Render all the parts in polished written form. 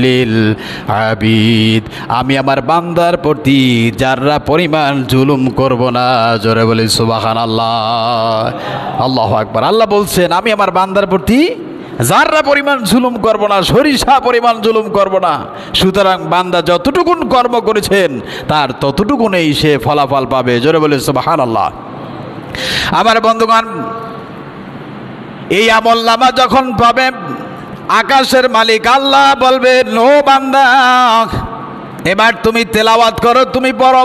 লিল আবিদ, আমি আমার বান্দার প্রতি যারা পরিমাণ জুলুম করব না। জোরে বলি সুবহানাল্লাহ, আল্লাহু আকবার। আল্লাহ বলছেন আমি আমার বান্দার প্রতি যারা পরিমাণ জুলুম করব না, সরিষা পরিমাণ জুলুম করব না। সুতরাং বান্দা যতটুকুন কর্ম করেছেন তার ততটুকুনেই সে ফলাফল পাবে। জোরে বলি সুবহানাল্লাহ। আমার বন্ধুগণ, এই আমলনামা যখন পাবে, আকাশের মালিক আল্লাহ বলবেন, ও বান্দা এবার তুমি তেলাওয়াত করো, তুমি পড়ো,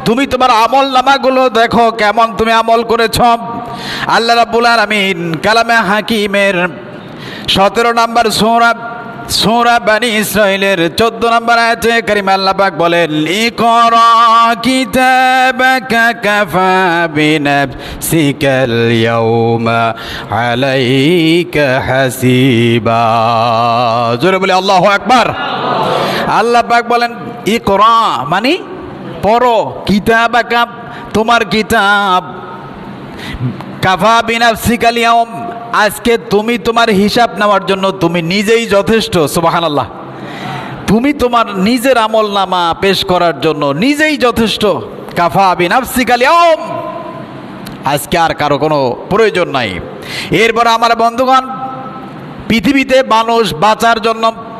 তুমি তোমার আমলনামাগুলো দেখো কেমন তুমি আমল করেছ। আল্লাহ রাব্বুল আলামিন কালামে হাকিমের 17 নম্বর সূরা বনী ইসরাঈলের 14 নম্বর আয়াতে কারিমা আল্লাহ পাক বলেন, ইকরা কিতাবাকা কাফা বিনাফসিকাল ইয়াউমা আলাইকা হাসিবা। জোরে বলি আল্লাহু আকবার। আল্লাহ পাক বলেন ইকরা মানে পড়ো, কিতাবাকা তোমার কিতাব, কাফা বিনাফসিকাল ইয়াউম আজকে তুমি তোমার হিসাব নেওয়ার জন্য তুমি নিজেই যথেষ্ট। সুবহানাল্লাহ। তুমি তোমার নিজের আমলনামা পেশ করার জন্য নিজেই যথেষ্ট। কাফা বিনাফসিকাল ইয়াউম, আজকে আর কারো কোনো প্রয়োজন নাই। এরপর আমার বন্ধুগণ, পৃথিবীতে মানুষ বাঁচার জন্য